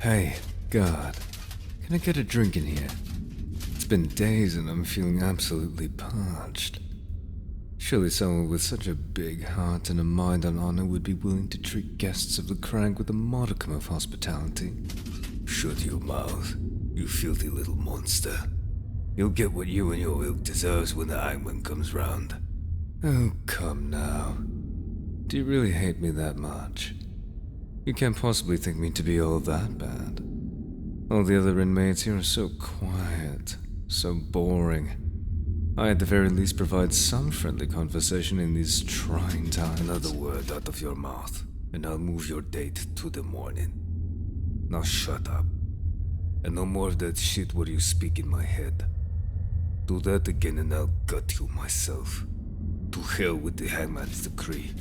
Hey, God, can I get a drink in here? It's been days and I'm feeling absolutely parched. Surely someone with such a big heart and a mind on honor would be willing to treat guests of the Crag with a modicum of hospitality. Shut your mouth, you filthy little monster. You'll get what you and your ilk deserves when the hangman comes round. Oh, come now. Do you really hate me that much? You can't possibly think me to be all that bad. All the other inmates here are so quiet, so boring. I at the very least provide some friendly conversation in these trying times. Another word out of your mouth, and I'll move your date to the morning. Now shut up. And no more of that shit where you speak in my head. Do that again and I'll gut you myself. To hell with the hangman's decree.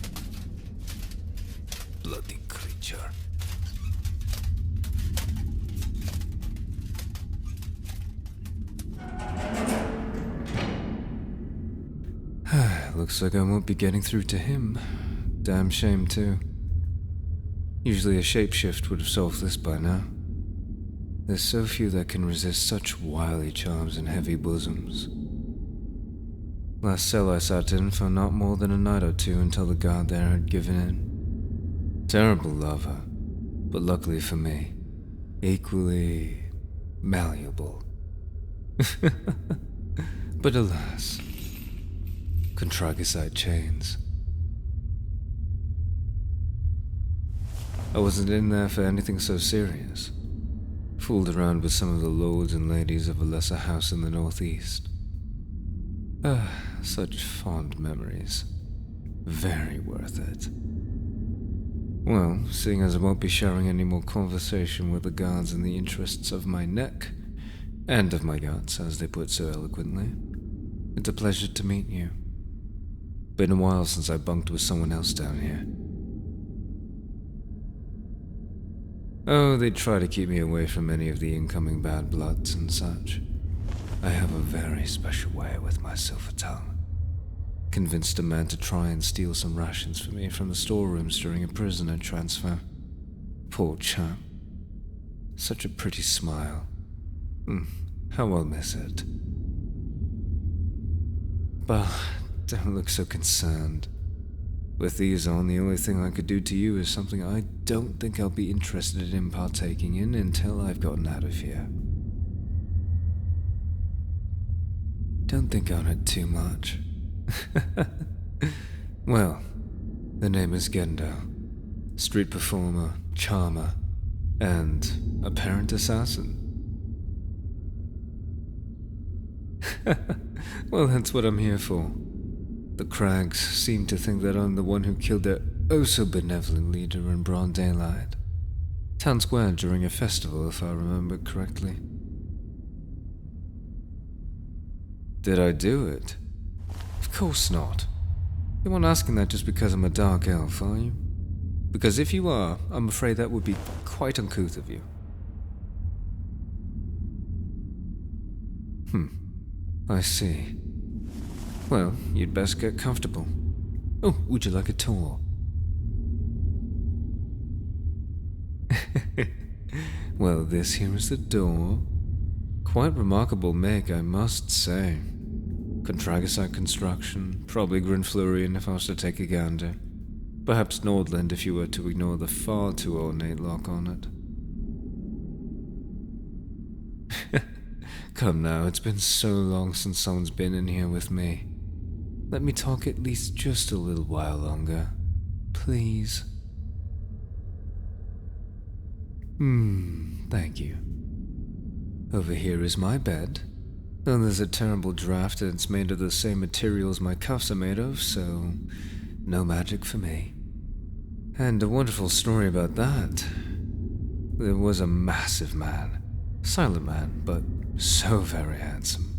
Bloody creature. Looks like I won't be getting through to him. Damn shame, too. Usually a shapeshift would have solved this by now. There's so few that can resist such wily charms and heavy bosoms. Last cell I sat in for not more than a night or two until the guard there had given in. Terrible lover, but luckily for me, equally malleable. But alas, Contragacite chains. I wasn't in there for anything so serious. Fooled around with some of the lords and ladies of a lesser house in the northeast. Such fond memories. Very worth it. Well, seeing as I won't be sharing any more conversation with the guards in the interests of my neck, and of my guts, as they put so eloquently, it's a pleasure to meet you. Been a while since I bunked with someone else down here. Oh, they try to keep me away from any of the incoming bad bloods and such. I have a very special way with my silver tongue. Convinced a man to try and steal some rations for me from the storerooms during a prisoner transfer. Poor chap. Such a pretty smile. How I'll miss it. But don't look so concerned. With these on, the only thing I could do to you is something I don't think I'll be interested in partaking in until I've gotten out of here. Don't think on it too much. Well, the name is Gendo. Street performer, charmer, and apparent assassin. Well, that's what I'm here for. The Crags seem to think that I'm the one who killed their oh-so-benevolent leader in broad daylight. Town square during a festival, if I remember correctly. Did I do it? Of course not. You aren't asking that just because I'm a dark elf, are you? Because if you are, I'm afraid that would be quite uncouth of you. I see. Well, you'd best get comfortable. Oh, would you like a tour? Well, this here is the door. Quite remarkable make, I must say. Contragacite construction, probably Grinflurian if I was to take a gander. Perhaps Nordland if you were to ignore the far too ornate lock on it. Come now, it's been so long since someone's been in here with me. Let me talk at least just a little while longer. Please. Thank you. Over here is my bed. Though there's a terrible draft and it's made of the same materials my cuffs are made of, so no magic for me. And a wonderful story about that. There was a massive man. Silent man, but so very handsome.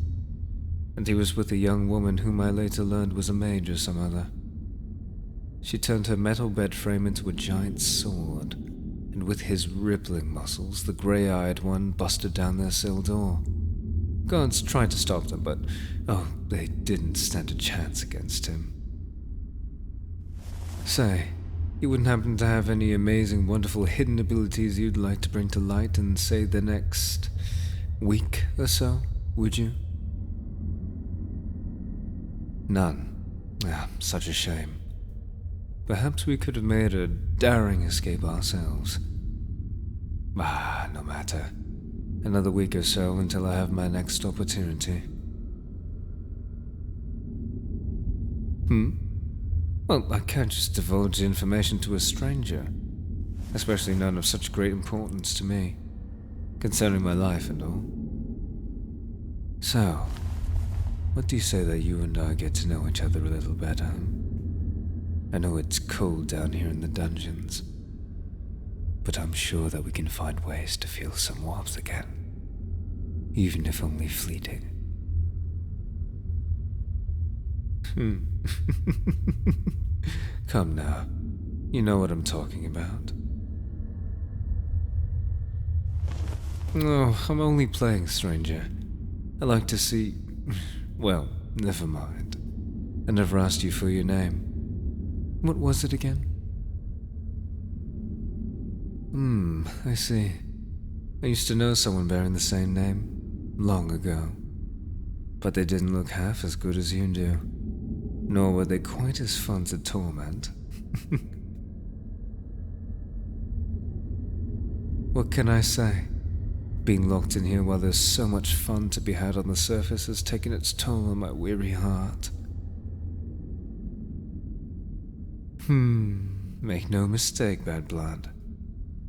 And he was with a young woman whom I later learned was a mage or some other. She turned her metal bed frame into a giant sword, and with his rippling muscles, the grey-eyed one busted down their cell door. Guards tried to stop them, but, they didn't stand a chance against him. Say, You wouldn't happen to have any amazing, wonderful hidden abilities you'd like to bring to light in, say, the next week or so, would you? None. Ah, such a shame. Perhaps we could have made a daring escape ourselves. Ah, no matter. Another week or so until I have my next opportunity. Well, I can't just divulge the information to a stranger, especially none of such great importance to me, concerning my life and all. So, what do you say that you and I get to know each other a little better? I know it's cold down here in the dungeons, but I'm sure that we can find ways to feel some warmth again, even if only fleeting. Come now, you know what I'm talking about. Oh, I'm only playing, stranger. I like to see... Well, never mind. I never asked you for your name. What was it again? I see. I used to know someone bearing the same name, long ago. But they didn't look half as good as you do. Nor were they quite as fun to torment. What can I say? Being locked in here while there's so much fun to be had on the surface has taken its toll on my weary heart. Make no mistake, bad blood.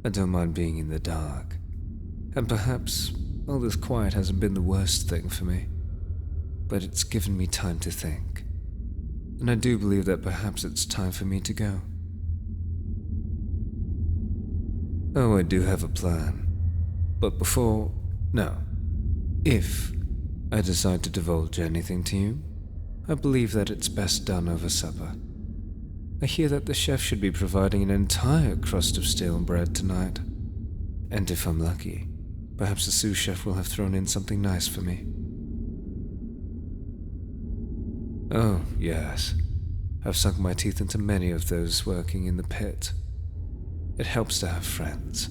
I don't mind being in the dark. And perhaps all this quiet hasn't been the worst thing for me. But it's given me time to think. And I do believe that perhaps it's time for me to go. Oh, I do have a plan. But before... No. If I decide to divulge anything to you, I believe that it's best done over supper. I hear that the chef should be providing an entire crust of stale bread tonight. And if I'm lucky, perhaps the sous chef will have thrown in something nice for me. Oh, yes. I've sunk my teeth into many of those working in the pit. It helps to have friends,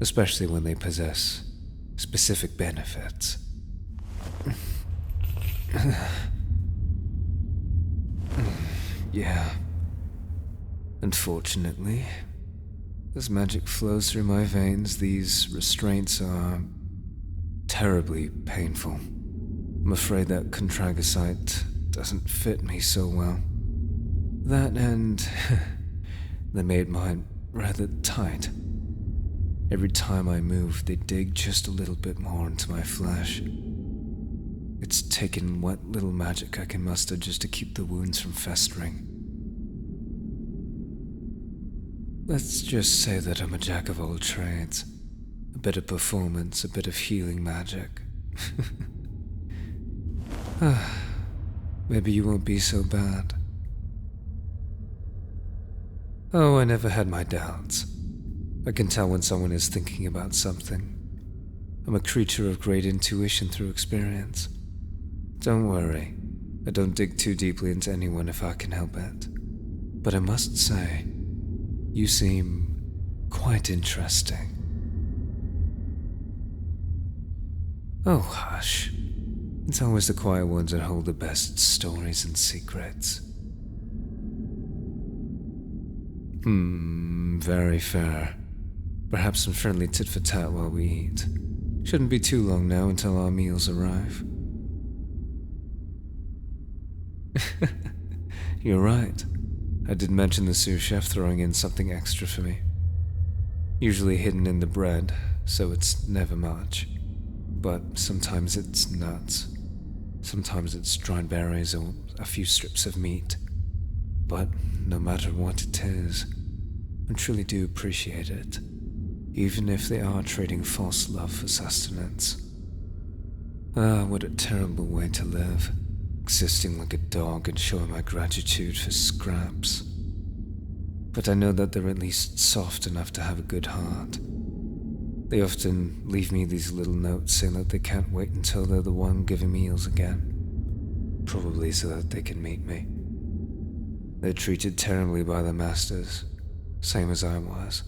especially when they possess specific benefits. Yeah. Unfortunately, as magic flows through my veins, these restraints are terribly painful. I'm afraid that Contragacite doesn't fit me so well. That and they made mine rather tight. Every time I move, they dig just a little bit more into my flesh. It's taken what little magic I can muster just to keep the wounds from festering. Let's just say that I'm a jack of all trades. A bit of performance, a bit of healing magic. Maybe you won't be so bad. Oh, I never had my doubts. I can tell when someone is thinking about something. I'm a creature of great intuition through experience. Don't worry, I don't dig too deeply into anyone if I can help it. But I must say, you seem quite interesting. Oh, hush. It's always the quiet ones that hold the best stories and secrets. Very fair. Perhaps some friendly tit-for-tat while we eat. Shouldn't be too long now until our meals arrive. You're right. I did mention the sous chef throwing in something extra for me. Usually hidden in the bread, so it's never much. But sometimes it's nuts. Sometimes it's dried berries or a few strips of meat. But no matter what it is, I truly do appreciate it, even if they are trading false love for sustenance. Ah, what a terrible way to live, existing like a dog and showing my gratitude for scraps. But I know that they're at least soft enough to have a good heart. They often leave me these little notes saying that they can't wait until they're the one giving meals again, probably so that they can meet me. They're treated terribly by their masters, same as I was.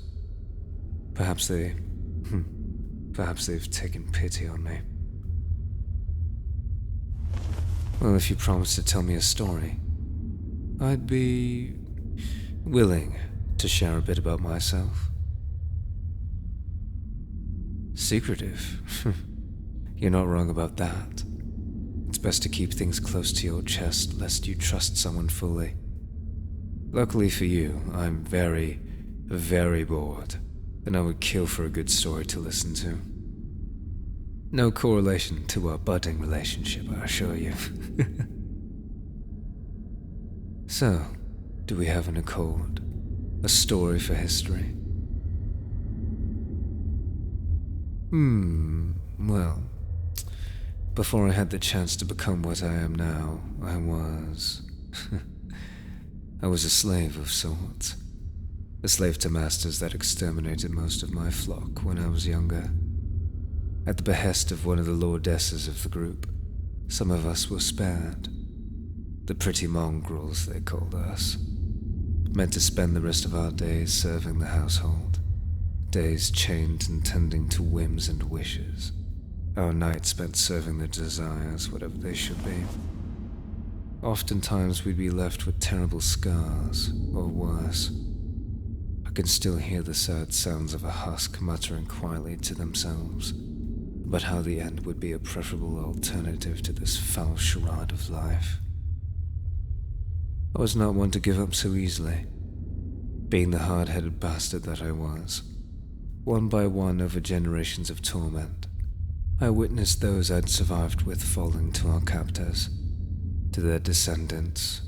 Perhaps they've taken pity on me. Well, if you promise to tell me a story, I'd be willing to share a bit about myself. Secretive? You're not wrong about that. It's best to keep things close to your chest lest you trust someone fully. Luckily for you, I'm very, very bored, and I would kill for a good story to listen to. No correlation to our budding relationship, I assure you. So, do we have an accord? A story for history? Well, before I had the chance to become what I am now, I was a slave of sorts. A slave to masters that exterminated most of my flock when I was younger. At the behest of one of the lordesses of the group, some of us were spared. The pretty mongrels, they called us. Meant to spend the rest of our days serving the household. Days chained and tending to whims and wishes. Our nights spent serving their desires, whatever they should be. Oftentimes we'd be left with terrible scars, or worse. I can still hear the sad sounds of a husk muttering quietly to themselves about how the end would be a preferable alternative to this foul charade of life. I was not one to give up so easily, being the hard-headed bastard that I was. One by one, over generations of torment, I witnessed those I'd survived with falling to our captors, to their descendants,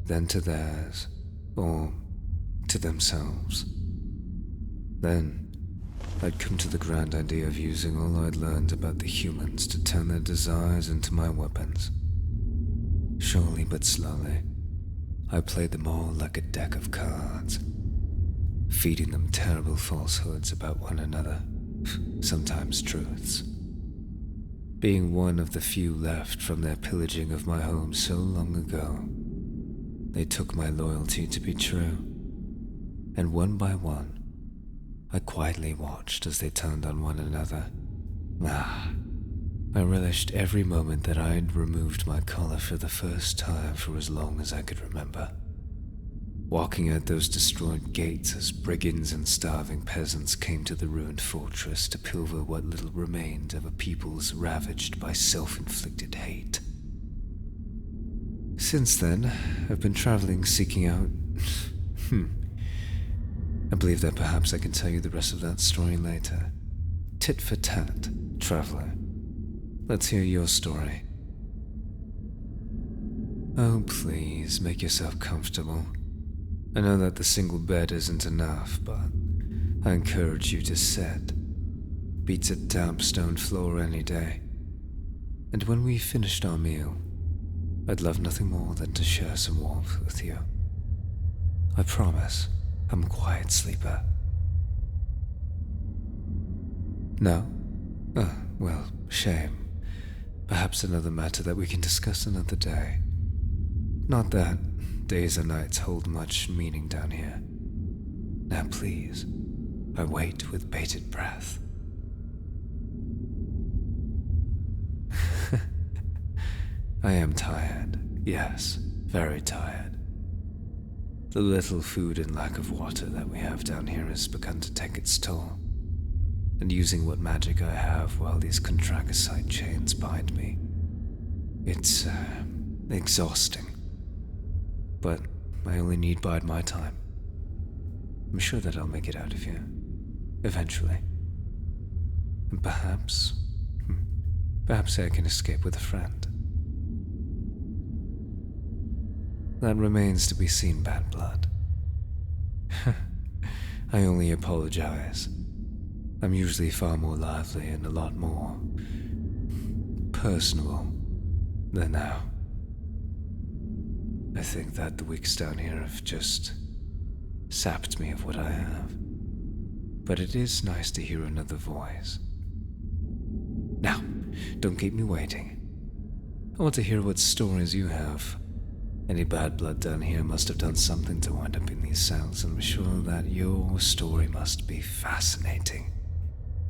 then to theirs, or to themselves. Then, I'd come to the grand idea of using all I'd learned about the humans to turn their desires into my weapons. Surely but slowly, I played them all like a deck of cards, feeding them terrible falsehoods about one another, sometimes truths. Being one of the few left from their pillaging of my home so long ago, they took my loyalty to be true, and one by one, I quietly watched as they turned on one another. I relished every moment that I'd removed my collar for the first time for as long as I could remember. Walking out those destroyed gates as brigands and starving peasants came to the ruined fortress to pilfer what little remained of a peoples ravaged by self-inflicted hate. Since then, I've been traveling seeking out... I believe that perhaps I can tell you the rest of that story later. Tit for tat, traveler. Let's hear your story. Oh, please, make yourself comfortable. I know that the single bed isn't enough, but I encourage you to sit. Beats a damp stone floor any day. And when we've finished our meal, I'd love nothing more than to share some warmth with you. I promise, I'm a quiet sleeper. No? Well, shame. Perhaps another matter that we can discuss another day. Not that days and nights hold much meaning down here. Now please, I wait with bated breath. I am tired, yes, very tired. The little food and lack of water that we have down here has begun to take its toll, and using what magic I have while these Contragacite chains bind me, it's exhausting. But I only need bide my time. I'm sure that I'll make it out of here, eventually. And perhaps I can escape with a friend. That remains to be seen, Bad Blood. I only apologize. I'm usually far more lively and a lot more personable than now. I think that the weeks down here have just sapped me of what I have. But it is nice to hear another voice. Now, don't keep me waiting. I want to hear what stories you have. Any bad blood down here must have done something to wind up in these cells, and I'm sure that your story must be fascinating.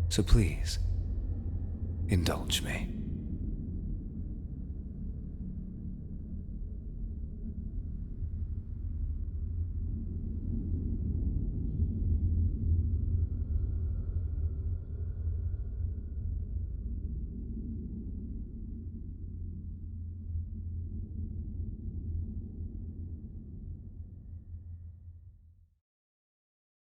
So please, indulge me.